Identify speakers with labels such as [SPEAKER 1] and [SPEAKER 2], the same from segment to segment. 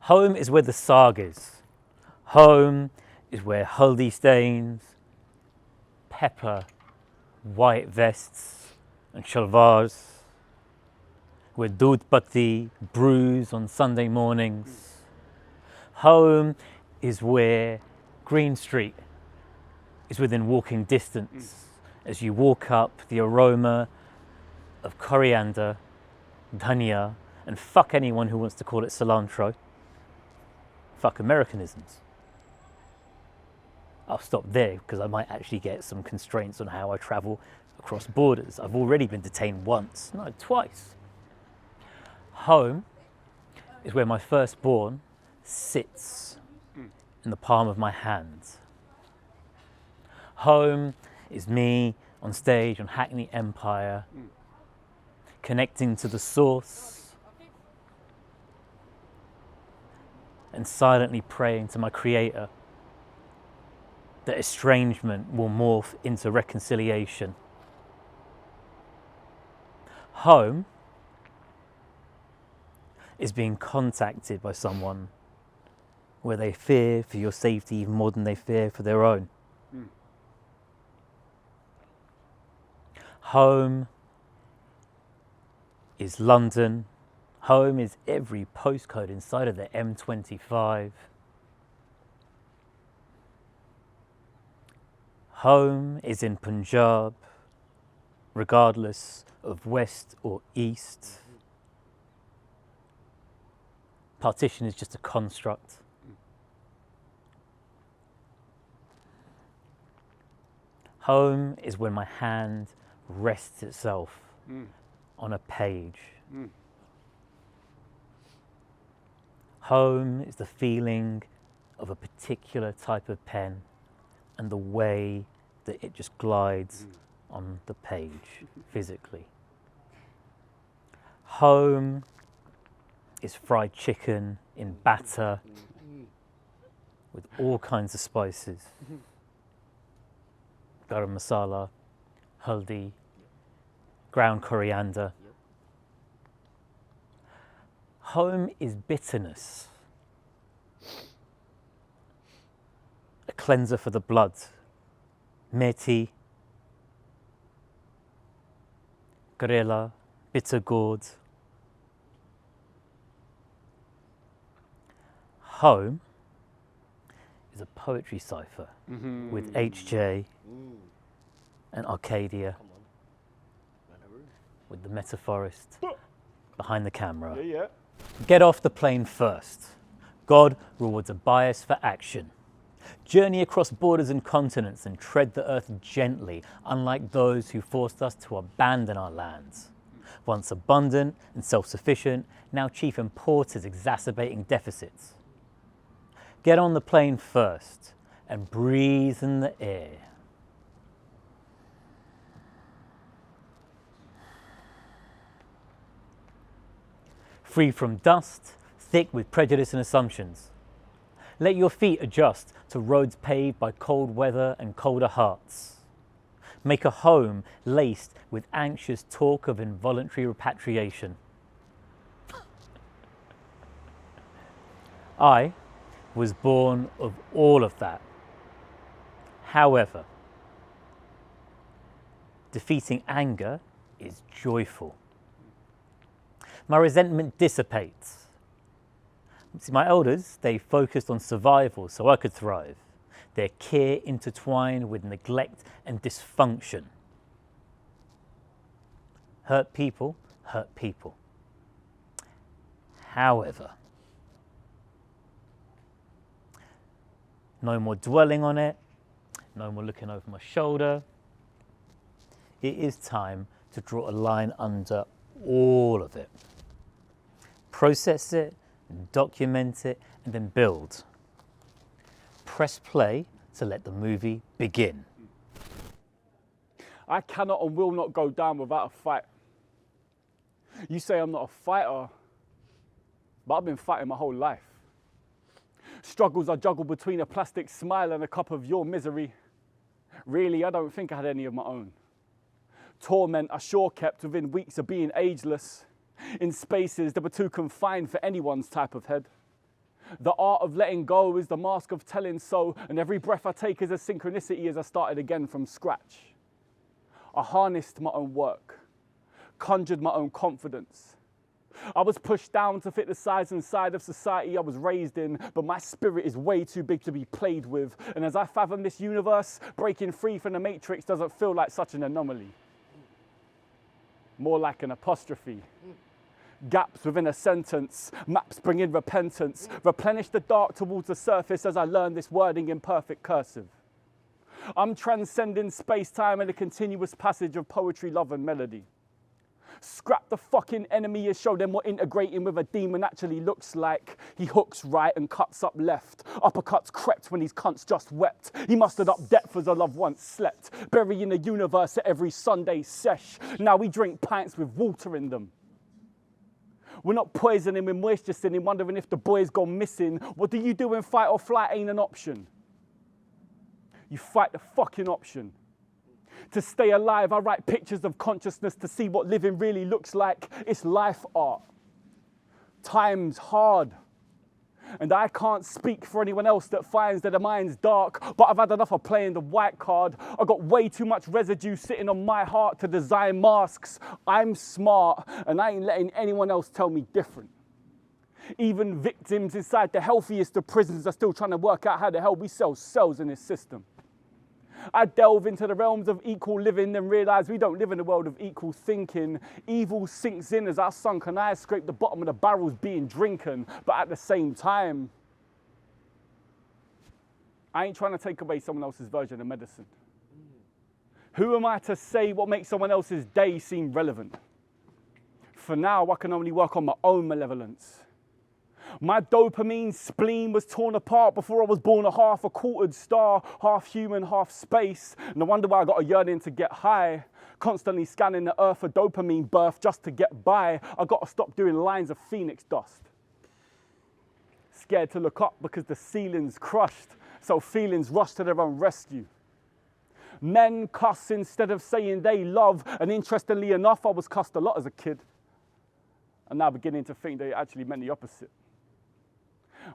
[SPEAKER 1] Home is where the sarg is. Home is where haldi stains, pepper, white vests and shalwars, where doodh patti brews on Sunday mornings. Home is where Green Street is within walking distance. As you walk up, the aroma of coriander, dhania, and fuck anyone who wants to call it cilantro. Fuck Americanisms. I'll stop there because I might actually get some constraints on how I travel across borders. I've already been detained once, no, twice. Home is where my firstborn sits in the palm of my hand. Home is me on stage on Hackney Empire, connecting to the source and silently praying to my creator that estrangement will morph into reconciliation. Home is being contacted by someone where they fear for your safety even more than they fear for their own. Home is London. Home is every postcode inside of the M25. Home is in Punjab, regardless of west or east. Partition is just a construct. Home is when my hand rests itself on a page. Home is the feeling of a particular type of pen and the way that it just glides on the page physically. Home is fried chicken in batter with all kinds of spices. Garam masala, haldi, ground coriander. Home is bitterness, a cleanser for the blood. Methi, karela, bitter gourd. Home is a poetry cipher with HJ and Arkadia with the Metaphorest behind the camera. Get off the plane first. God rewards a bias for action. Journey across borders and continents and tread the earth gently, unlike those who forced us to abandon our lands. Once abundant and self-sufficient, now chief importers exacerbating deficits. Get on the plane first and breathe in the air. Free from dust, thick with prejudice and assumptions. Let your feet adjust to roads paved by cold weather and colder hearts. Make a home laced with anxious talk of involuntary repatriation. I was born of all of that. However, defeating anger is joyful. My resentment dissipates. See, my elders, they focused on survival so I could thrive. Their care intertwined with neglect and dysfunction. Hurt people hurt people. However, no more dwelling on it, no more looking over my shoulder. It is time to draw a line under all of it. Process it, document it, and then build. Press play to let the movie begin.
[SPEAKER 2] I cannot and will not go down without a fight. You say I'm not a fighter, but I've been fighting my whole life. Struggles I juggle between a plastic smile and a cup of your misery. Really, I don't think I had any of my own. Torment I sure kept within weeks of being ageless, in spaces that were too confined for anyone's type of head. The art of letting go is the mask of telling so, and every breath I take is a synchronicity as I started again from scratch. I harnessed my own work, conjured my own confidence. I was pushed down to fit the size and side of society I was raised in, but my spirit is way too big to be played with. And as I fathom this universe, breaking free from the matrix doesn't feel like such an anomaly. More like an apostrophe. Gaps within a sentence, maps bring in repentance, replenish the dark towards the surface as I learn this wording in perfect cursive. I'm transcending space-time in a continuous passage of poetry, love and melody. Scrap the fucking enemy and show them what integrating with a demon actually looks like. He hooks right and cuts up left. Uppercuts crept when his cunts just wept. He mustered up depth as a loved once slept. Burying the universe at every Sunday sesh. Now we drink pints with water in them. We're not poisoning with moisture sinning, wondering if the boy's gone missing. What do you do when fight or flight ain't an option? You fight the fucking option. To stay alive, I write pictures of consciousness to see what living really looks like. It's life art. Time's hard. And I can't speak for anyone else that finds that the mind's dark, but I've had enough of playing the white card. I got way too much residue sitting on my heart to design masks. I'm smart, and I ain't letting anyone else tell me different. Even victims inside the healthiest of prisons are still trying to work out how the hell we sell cells in this system. I delve into the realms of equal living and realise we don't live in a world of equal thinking. Evil sinks in as our sunken eyes scrape the bottom of the barrels being drinking. But at the same time, I ain't trying to take away someone else's version of medicine. Who am I to say what makes someone else's day seem relevant? For now, I can only work on my own malevolence. My dopamine spleen was torn apart before I was born, a half a quartered star, half human, half space. No wonder why I got a yearning to get high. Constantly scanning the earth for dopamine birth just to get by. I got to stop doing lines of phoenix dust. Scared to look up because the ceiling's crushed, so feelings rush to their own rescue. Men cuss instead of saying they love, and interestingly enough, I was cussed a lot as a kid. I'm now beginning to think they actually meant the opposite.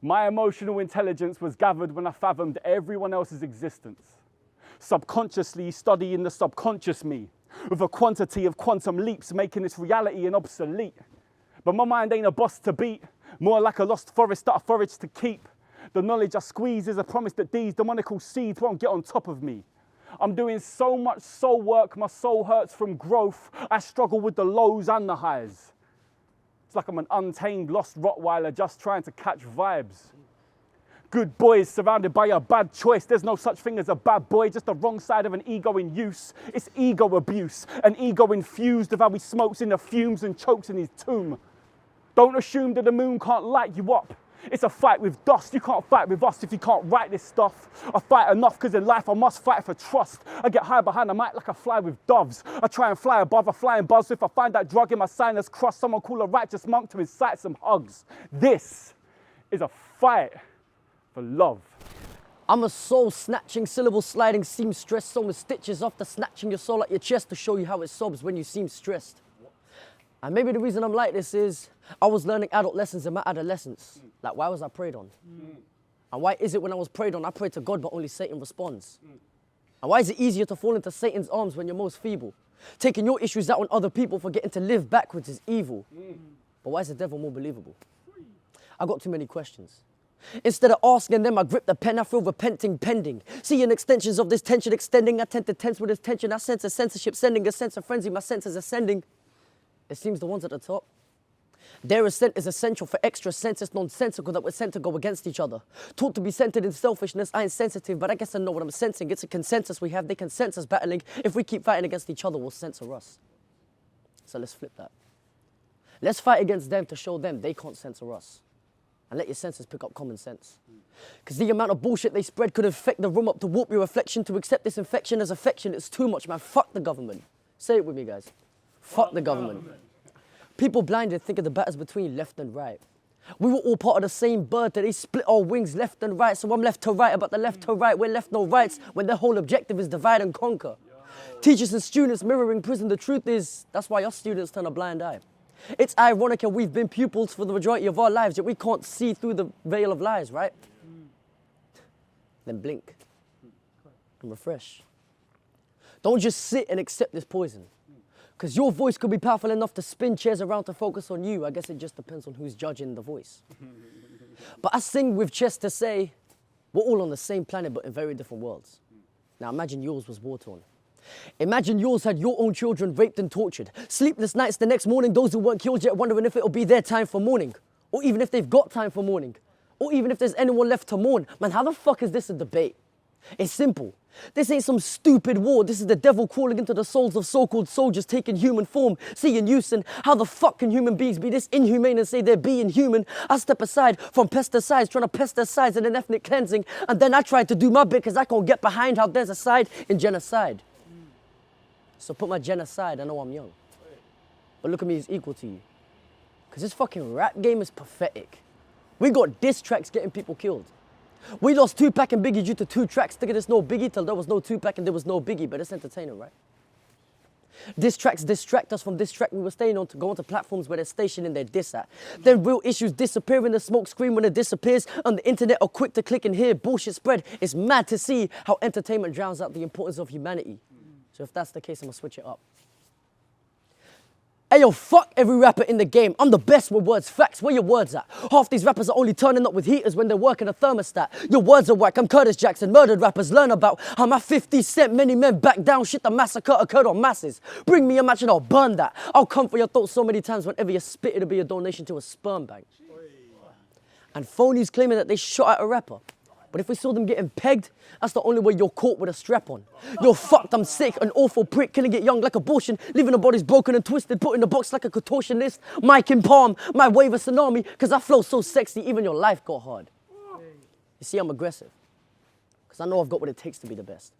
[SPEAKER 2] My emotional intelligence was gathered when I fathomed everyone else's existence. Subconsciously studying the subconscious me, with a quantity of quantum leaps making this reality an obsolete. But my mind ain't a boss to beat, more like a lost forest that I forage to keep. The knowledge I squeeze is a promise that these demonical seeds won't get on top of me. I'm doing so much soul work, my soul hurts from growth. I struggle with the lows and the highs. It's like I'm an untamed, lost Rottweiler just trying to catch vibes. Good boys surrounded by a bad choice. There's no such thing as a bad boy, just the wrong side of an ego in use. It's ego abuse, an ego infused of how he smokes in the fumes and chokes in his tomb. Don't assume that the moon can't light you up. It's a fight with dust. You can't fight with us if you can't write this stuff. I fight enough because in life I must fight for trust. I get high behind the mic like I fly with doves. I try and fly above a flying buzz. So if I find that drug in my sinus crust, someone call a righteous monk to incite some hugs. This is a fight for love.
[SPEAKER 3] I'm a soul-snatching, syllable-sliding seamstress, sewing stitches after snatching your soul out your chest to show you how it sobs when you seem stressed. And maybe the reason I'm like this is I was learning adult lessons in my adolescence. Like, why was I preyed on? And why is it when I was preyed on, I pray to God, but only Satan responds? And why is it easier to fall into Satan's arms when you're most feeble? Taking your issues out on other people, forgetting to live backwards is evil. But why is the devil more believable? I got too many questions. Instead of asking them, I grip the pen, I feel repenting pending. Seeing extensions of this tension extending, I tend to tense with this tension. I sense a censorship sending a sense of frenzy, my senses ascending. It seems the ones at the top. Their ascent is essential for extra sense. It's nonsensical that we're sent to go against each other. Taught to be centered in selfishness, I ain't sensitive, but I guess I know what I'm sensing. It's a consensus we have, they can sense us battling. If we keep fighting against each other, we'll censor us. So let's flip that. Let's fight against them to show them they can't censor us. And let your senses pick up common sense. Because the amount of bullshit they spread could infect the room up to warp your reflection. To accept this infection as affection, it's too much, man. Fuck the government. Say it with me, guys. Fuck the government. People blinded think of the battles between left and right. We were all part of the same bird that they split our wings left and right. So I'm left to right about the left to right. We're left no rights when their whole objective is divide and conquer. Teachers and students mirroring prison. The truth is, that's why us students turn a blind eye. It's ironic how we've been pupils for the majority of our lives, yet we can't see through the veil of lies, right? Then blink and refresh. Don't just sit and accept this poison. Because your voice could be powerful enough to spin chairs around to focus on you. I guess it just depends on who's judging the voice. But I sing with chest to say, we're all on the same planet but in very different worlds. Now imagine yours was war-torn. Imagine yours had your own children raped and tortured. Sleepless nights the next morning, those who weren't killed yet wondering if it'll be their time for mourning. Or even if they've got time for mourning. Or even if there's anyone left to mourn. Man, how the fuck is this a debate? It's simple. This ain't some stupid war. This is the devil crawling into the souls of so-called soldiers taking human form, seeing use. And how the fuck can human beings be this inhumane and say they're being human? I step aside from pesticides, trying to pesticides and an ethnic cleansing. And then I try to do my bit because I can't get behind how there's a side in genocide. So put my genocide, I know I'm young. But look at me as equal to you. Because this fucking rap game is pathetic. We got diss tracks getting people killed. We lost Tupac and Biggie due to 2 tracks. Thinking there's no Biggie till there was no Tupac and there was no Biggie. But it's entertaining, right? Diss tracks distract us from this track we were staying on to go onto platforms where they're stationing their diss at. Then real issues disappear in the smoke screen when it disappears. On the internet are quick to click and hear bullshit spread. It's mad to see how entertainment drowns out the importance of humanity. So if that's the case, I'm gonna switch it up. Hey yo, fuck every rapper in the game. I'm the best with words, facts, where your words at? Half these rappers are only turning up with heaters when they're working a thermostat. Your words are whack, I'm Curtis Jackson. Murdered rappers learn about how my 50 Cent, many men back down. Shit, the massacre occurred on masses. Bring me a match and I'll burn that. I'll come for your thoughts so many times whenever you spit, it'll be a donation to a sperm bank. And phonies claiming that they shot at a rapper. But if we saw them getting pegged, that's the only way you're caught with a strap on. You're fucked, I'm sick, an awful prick, killing it young like abortion, leaving the bodies broken and twisted, put in a box like a contortionist. Mic in palm, my wave a tsunami, cause I flow so sexy, even your life got hard. You see, I'm aggressive, cause I know I've got what it takes to be the best.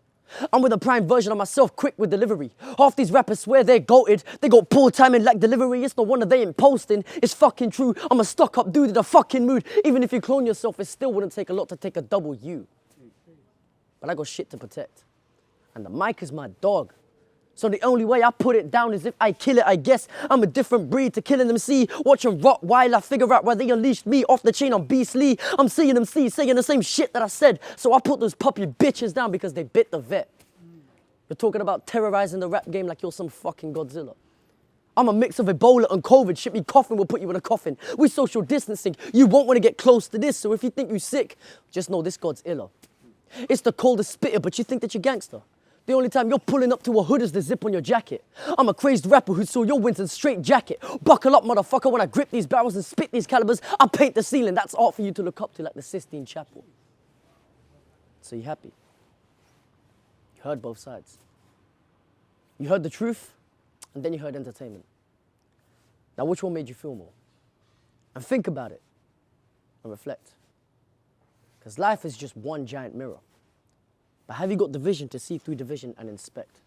[SPEAKER 3] I'm with a prime version of myself, quick with delivery. Half these rappers swear they're goated. They got poor timing like delivery. It's no wonder they ain't posting. It's fucking true. I'm a stuck-up dude in a fucking mood. Even if you clone yourself, it still wouldn't take a lot to take a double U. But I got shit to protect. And the mic is my dog. So the only way I put it down is if I kill it, I guess. I'm a different breed to killing them, see. Watching rot while I figure out why they unleashed me off the chain on beastly. I'm seeing them see, saying the same shit that I said. So I put those puppy bitches down because they bit the vet. You're talking about terrorizing the rap game like you're some fucking Godzilla. I'm a mix of Ebola and COVID. Shit, me coughing will put you in a coffin. We social distancing. You won't want to get close to this. So if you think you're sick, just know this God's iller. It's the coldest spitter, but you think that you're gangster. The only time you're pulling up to a hood is the zip on your jacket. I'm a crazed rapper who saw your Winston straight jacket. Buckle up, motherfucker, when I grip these barrels and spit these calibers. I paint the ceiling. That's art for you to look up to like the Sistine Chapel. So you happy? You heard both sides. You heard the truth, and then you heard entertainment. Now, which one made you feel more? And think about it, and reflect. Because life is just one giant mirror. But have you got the vision to see through division and inspect?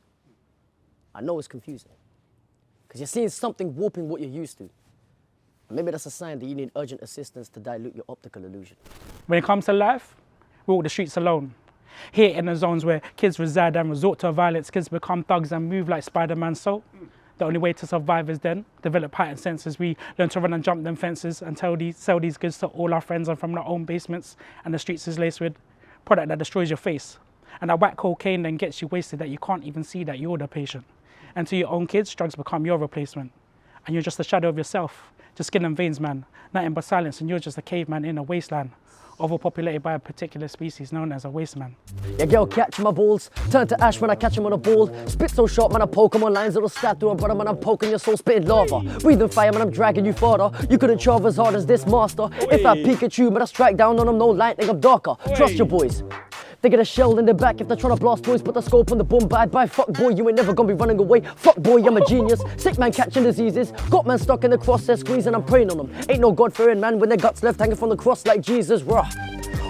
[SPEAKER 3] I know it's confusing. Because you're seeing something warping what you're used to. And maybe that's a sign that you need urgent assistance to dilute your optical illusion.
[SPEAKER 4] When it comes to life, we walk the streets alone. Here in the zones where kids reside and resort to violence, kids become thugs and move like Spider-Man. So the only way to survive is then develop heightened senses. We learn to run and jump them fences and sell these goods to all our friends and from our own basements. And the streets is laced with product that destroys your face. And that whack cocaine then gets you wasted that you can't even see that you're the patient. And to your own kids, drugs become your replacement. And you're just a shadow of yourself, just skin and veins, man. Nothing but silence, and you're just a caveman in a wasteland, overpopulated by a particular species known as a waste man.
[SPEAKER 3] Yeah, girl, catch my balls, turn to ash when I catch him on a ball. Spit so sharp, man, I poke him on lines that'll stab through a brother, man, I'm poking your soul, spitting lava. Breathing fire, man, I'm dragging you farther. You couldn't chove as hard as this master. If I Pikachu, man, I strike down on them, no lightning, I'm darker. Trust your boys. They get a shell in their back if they're trying to blast toys. Put the scope on the boom, bye-bye, fuck boy, you ain't never gonna be running away. Fuck boy, I'm a genius. Sick man catching diseases. Got man stuck in the crosshair squeezing, I'm praying on them. Ain't no God-fearing man when their guts left hanging from the cross like Jesus, rah.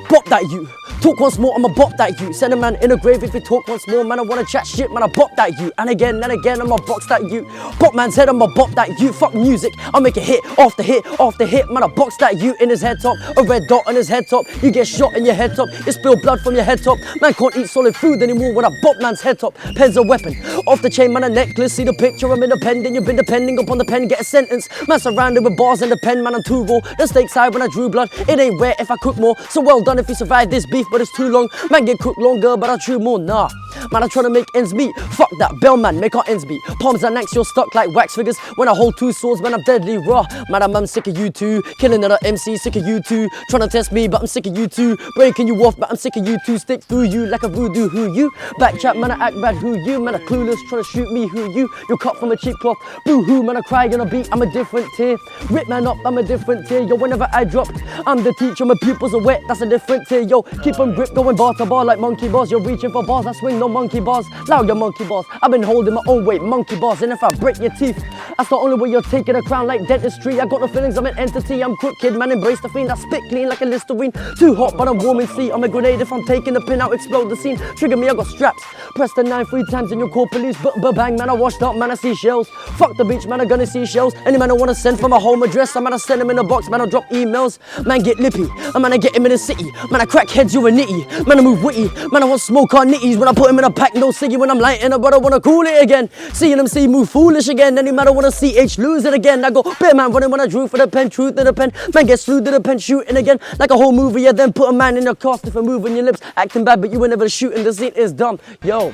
[SPEAKER 3] Pop that you. Talk once more, I'ma bop that you. Send a man in a grave if you talk once more, man. I wanna chat shit, man. I bop that you. And again, I'ma box that you. Pop man's head, I'ma bop that you. Fuck music, I'll make a hit after hit after hit, man. I box that you in his head top. A red dot on his head top. You get shot in your head top. You spill blood from your head top. Man can't eat solid food anymore when I bop man's head top. Pen's a weapon. Off the chain, man, a necklace. See the picture, I'm in the pen. Then you've been depending upon the pen, get a sentence. Man surrounded with bars in the pen, man, I'm too raw. The stakes high when I drew blood. It ain't rare if I cook more. So well done if you survive this beef, but it's too long. Man get cooked longer, but I chew more. Nah, man, I try to make ends meet. Fuck that, bellman, make our ends meet. Palms and necks, you're stuck like wax figures. When I hold two swords, man, I'm deadly raw. Man, I'm sick of you too. Killing another MC, sick of you too. Trying to test me, but I'm sick of you too. Breaking you off, but I'm sick of you too. Stick through you like a voodoo, who you? Back chat, man, I act bad, who you? Man, I clueless, trying to shoot me, who you? You're cut from a cheap cloth. Boo hoo, man, I cry on a beat, I'm a different tier. Rip man up, I'm a different tier. Yo, whenever I drop, I'm the teacher, my pupils are wet, that's a different tier. Yo, keep on grip, going bar to bar like monkey bars. You're reaching for bars, I swing no monkey bars. Loud your monkey bars, I've been holding my own weight, monkey bars. And if I break your teeth, that's the only way you're taking a crown like dentistry. I got no feelings, I'm an entity, I'm crooked, man, embrace the fiend. I spit clean like a Listerine. Too hot, but I'm warm and see. I'm a grenade if I'm taking the pin out, explode the scene. Trigger me, I got straps. Press the 9 3 times and you'll call police. Bang, man, I washed up, man, I see shells. Fuck the beach, man, I gonna see shells. Any man I wanna send from my home address, I'm gonna send him in a box, man, I'll drop emails. Man, get lippy, man, I get him in the city. Man, I crack heads, you a nitty. Man, I move witty, man, I want smoke on nitties. When I put him in a pack, no ciggy when I'm lighting up, but I wanna cool it again. Seeing him see move foolish again. Any man I wanna see H lose it again. I go, bear man running when I drew for the pen, truth in the pen. Man, get slewed to the pen, shooting again. Like a whole movie, yeah, then put a man in a cast if I'm moving your lips. Acting bad, but you ain't never shooting, the scene is dumb. Yo.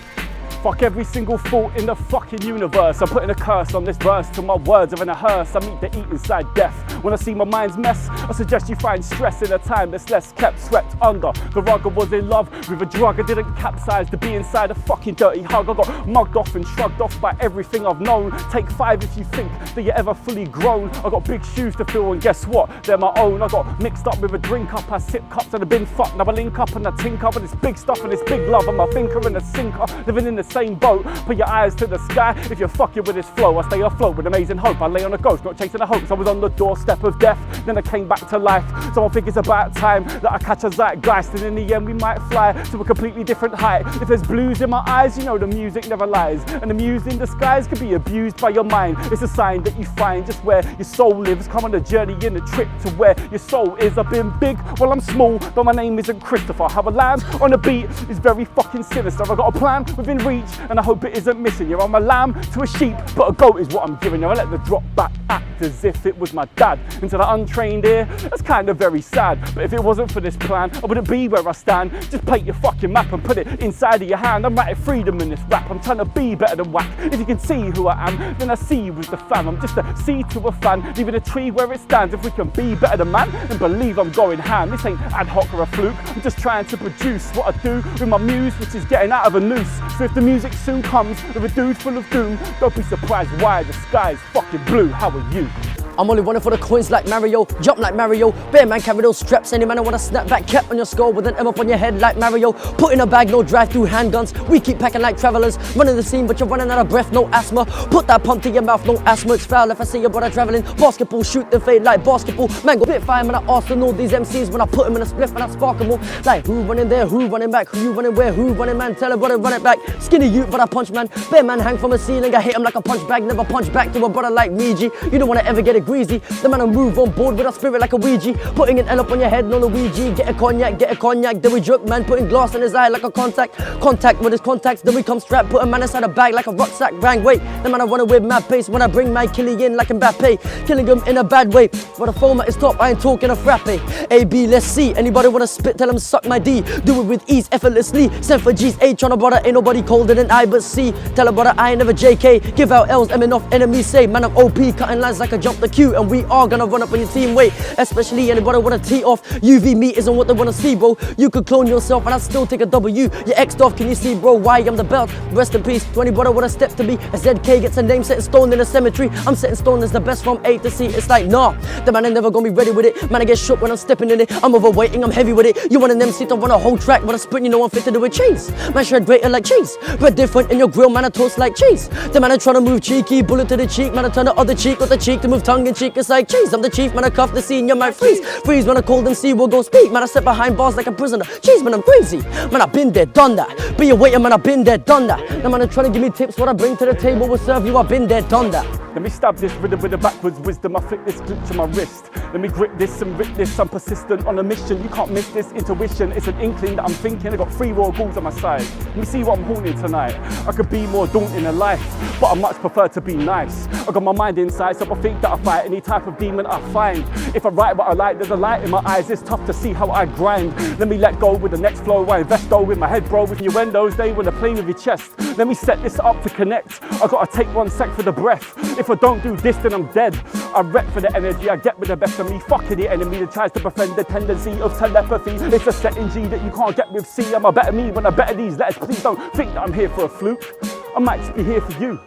[SPEAKER 2] Fuck every single thought in the fucking universe. I'm putting a curse on this verse till my words are in a hearse. I meet the eat inside death. When I see my mind's mess, I suggest you find stress in a time that's less kept swept under. The rug I was in love with a drug. I didn't capsize to be inside a fucking dirty hug. I got mugged off and shrugged off by everything I've known. Take 5 if you think that you're ever fully grown. I got big shoes to fill and guess what? They're my own. I got mixed up with a drink up. I sip cups and I've been fucked. Now I link up and I tink up and it's big stuff and it's big love. I'm a thinker and a sinker, living in the same boat. Put your eyes to the sky if you're fucking with this flow. I stay afloat with amazing hope. I lay on a ghost, not chasing a hoax. I was on the doorstep of death, then I came back to life. So I think it's about time that I catch a zeitgeist, and in the end we might fly to a completely different height. If there's blues in my eyes, you know the music never lies, and the muse in disguise can be abused by your mind. It's a sign that you find just where your soul lives. Come on a journey in a trip to where your soul is. I've been big, well I'm small, but my name isn't Christopher. How I land on a beat is very fucking sinister. I've got a plan within reach, and I hope it isn't missing. You're on my lamb to a sheep, but a goat is what I'm giving you. I let the drop back act as if it was my dad. Into the untrained ear, that's kind of very sad. But if it wasn't for this plan, I wouldn't be where I stand. Just paint your fucking map and put it inside of your hand. I'm writing freedom in this rap. I'm trying to be better than whack. If you can see who I am, then I see you as the fan. I'm just a seed to a fan, leaving a tree where it stands. If we can be better than man, then believe I'm going ham. This ain't ad hoc or a fluke. I'm just trying to produce what I do with my muse, which is getting out of a noose. So if the music soon comes with a dude full of doom, don't be surprised why the sky's fucking blue. How are you?
[SPEAKER 3] I'm only running for the coins like Mario, jump like Mario. Bear man carry those straps, any man I wanna snap back cap on your skull with an M up on your head like Mario. Put in a bag, no drive-through handguns. We keep packing like travelers, running the scene but you're running out of breath, no asthma. Put that pump to your mouth, no asthma. It's foul if I see your brother traveling. Basketball, shoot and fade like basketball. Man go bit fire, man I Arsenal these MCs when I put them in a spliff and I spark them all. Like who running there, who running back, who you running where, who running man. Tell him brother run it back. Skinny you but I punch man. Bear man hang from a ceiling, I hit him like a punch bag. Never punch back to a brother like me G. You don't wanna ever get it greasy. The man move on board with a spirit like a Ouija. Putting an L up on your head, no Luigi. Get a cognac, then we drunk man. Putting glass in his eye like a contact. Contact with his contacts, then we come strapped. Put a man inside a bag like a rucksack. Bang, wait, the man I running with mad pace. When I bring my killie in like Mbappe, killing him in a bad way. But the foam at his top, I ain't talking a frappe. A, B, let's see. Anybody wanna spit, tell him suck my D. Do it with ease, effortlessly. Send for G's, H on a brother. Ain't nobody colder than I but C. Tell a brother I ain't never JK. Give out L's, M off enemies say. Man, I'm OP, cutting lines like I jump the Q. And we are gonna run up on your team weight, especially anybody wanna tee off. UV meat isn't what they wanna see, bro. You could clone yourself and I still take a W. You're X'd off, can you see, bro? Why I'm the belt? Rest in peace to anybody wanna step to me. A ZK gets a name set in stone in a cemetery. I'm setting stone as the best from A to C. It's like, nah, the man ain't never gonna be ready with it. Man, I get shook when I'm stepping in it. I'm overweighting, I'm heavy with it. You want an MC to run a whole track, but I sprint, you know I'm fit to do with chains. Man, shred greater like cheese. But different in your grill, man, I toast like cheese. The man I trying to move cheeky, bullet to the cheek, man, I turn the other cheek with the cheek to move tongue tongue in cheek, it's like cheese. I'm the chief, man, I cuff the scene, you might freeze. Freeze when I call them, see, we'll go speak. Man, I sit behind bars like a prisoner. Cheese, man, I'm crazy. Man, I've been there, done that. Be a waiter, man, I've been there, done that. Now, man, I'm trying to give me tips, what I bring to the table will serve you. I've been there, done that.
[SPEAKER 2] Let me stab this rhythm with a backwards wisdom. I flick this clip to my wrist. Let me grip this and rip this. I'm persistent on a mission. You can't miss this intuition. It's an inkling that I'm thinking. I got 3 raw ghouls on my side. Let me see what I'm haunting tonight. I could be more daunting in life, but I much prefer to be nice. I got my mind inside, so I think that I fight any type of demon I find. If I write what I like, there's a light in my eyes. It's tough to see how I grind. Let me let go with the next flow. I invest though with my head, bro. With innuendos, they wanna play with your chest. Let me set this up to connect. I gotta take 1 sec for the breath. If I don't do this, then I'm dead. I rep for the energy, I get with the best of me. Fucking the enemy that tries to befriend the tendency of telepathy. It's a setting G that you can't get with C. I'm a better me when I better these letters. Please don't think that I'm here for a fluke. I might just be here for you.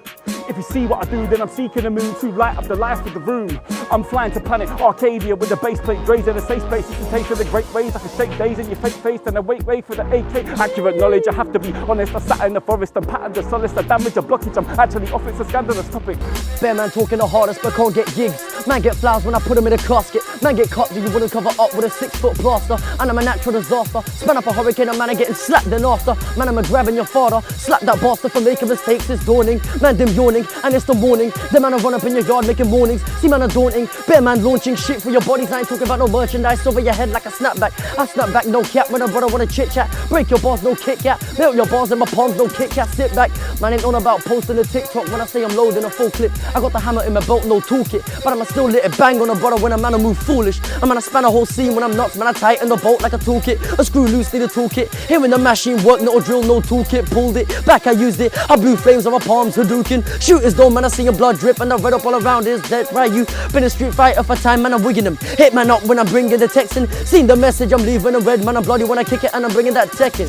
[SPEAKER 2] If you see what I do, then I'm seeking the moon to light up the life of the room. I'm flying to planet Arkadia with the base plate grazing a safe space. It's the taste of the great rays. I can shake days in your fake face and I wait for the AK. Accurate knowledge, I have to be honest. I sat in the forest and patterned the solace. The damage, a blockage, I'm actually off. It's a scandalous topic.
[SPEAKER 3] Bear man talking the hardest but can't get gigs. Man get flowers when I put them in a casket. Man get cut that you wouldn't cover up with a 6-foot plaster. And I'm a natural disaster. Span up a hurricane and man I getting slapped then after. Man I'm a grabbing your father. Slap that bastard for making mistakes. It's dawning. Man them yawning and it's the morning. Then man I run up in your yard making warnings. See man are daunting. Bear man launching shit for your bodies. I ain't talking about no merchandise over your head like a snapback. I snap back, no cap when a brother wanna chit chat. Break your bars, no Kit Kat. Melt your bars in my palms, no Kit Kat. Sit back. Man ain't on about posting a TikTok when I say I'm loading a full clip. I got the hammer in my belt, no toolkit. But I'ma still let it bang on a brother when a man I move foolish. I'm gonna span a whole scene when I'm nuts. Man I tighten the bolt like a toolkit. A screw loose, need a toolkit. Here when the machine work, no drill, no toolkit. Pulled it, back I used it. I blew flames on my palms, Hadouken. Shooters though, man I see your blood drip and the red up all around is dead. Right, you been a street fighter for time, man I'm wigging them. Hit man up when I'm bringing the text in. Seen the message, I'm leaving them red, man I'm bloody when I kick it and I'm bringing that tech in.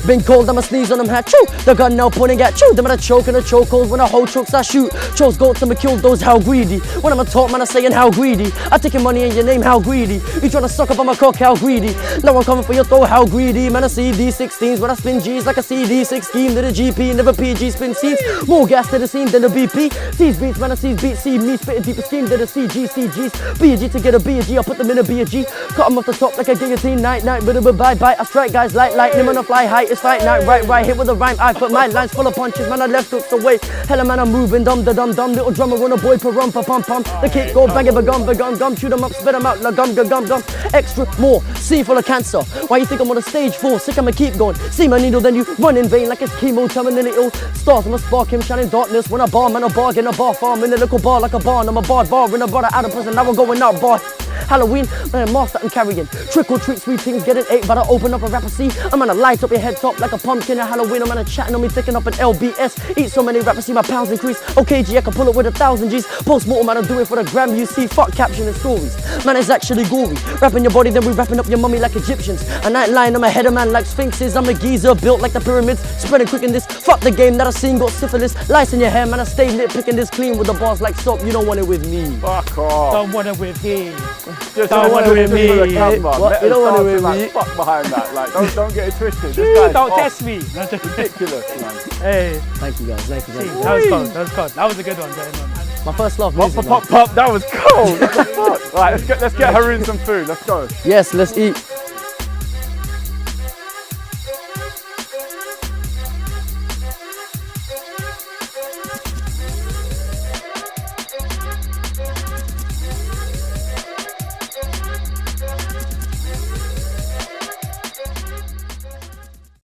[SPEAKER 3] Been cold, I'ma sneeze on them hat, chew. The gun now pointing at you. Them I choke in the chokeholds when I hold chokes I shoot. Chose goats, I'ma kill those how greedy. When I'ma talk, man I saying how greedy. I taking money in your name, how greedy. You tryna suck up on my cock, how greedy. Now I'm coming for your throat, how greedy. Man I see D16s when I spin G's like a CD6 scheme to the GP. Never PG spin C's. More gas to the scene than the BP. Sees beats, man I sees beats, see me spitting deeper scheme than the CGs. B&G to get a B&G, I put them in a B&G. Cut them off the top like a guillotine, night, bye. I strike guys like lightning when I fly high. It's fight night, right, hit with a rhyme. I put my lines full of punches, man. I left hooks away. Hella man, I'm moving, dum. Little drummer on a boy, pa-rum, pa-pum. The kick go bang it, gum. Shoot them up, spit them out, like gum. Extra more, sea full of cancer. Why you think I'm on a stage 4? Sick, I'ma keep going. See my needle, then you run in vain like it's chemo. Terminally ill. Stars, I'ma spark him, shining darkness. When I bar, man, I bargain a bar farm in a little bar like a barn. I'm a bar in a brother out of prison. Now we're going out, bar. Halloween, man, a mask that I'm carrying. Trick or treat, sweet things getting ate, but I open up a rapper. See, I'm gonna light up your head top like a pumpkin at Halloween. I'm gonna chatting on me, taking up an LBS. Eat so many rappers, see my pounds increase. Okay, G, I can pull it with 1,000 G's. Post-mortem, man, I do it for the gram. You see, fuck captioning stories. Man, it's actually gory. Rapping your body, then we wrapping up your mummy like Egyptians. And I ain't lying, I'm a header man like sphinxes. I'm a geezer built like the pyramids. Spreading quick in this. Fuck the game that I seen got syphilis. Lice in your hair, man, I stay lit, picking this clean with the bars like soap. You don't want it with me.
[SPEAKER 2] Fuck off.
[SPEAKER 4] Don't want it with him.
[SPEAKER 2] Don't want it with me.
[SPEAKER 3] What? You don't want it with me.
[SPEAKER 2] Fuck behind that. Like, don't get it twisted.
[SPEAKER 4] Don't test me.
[SPEAKER 2] Ridiculous, man.
[SPEAKER 4] Hey.
[SPEAKER 3] Thank you guys.
[SPEAKER 4] That was cold. That was a good one, gentlemen.
[SPEAKER 3] My first love music.
[SPEAKER 2] Pop. That was cold. What the fuck? Right, let's get Haroon some food. Let's go.
[SPEAKER 3] Yes, let's eat.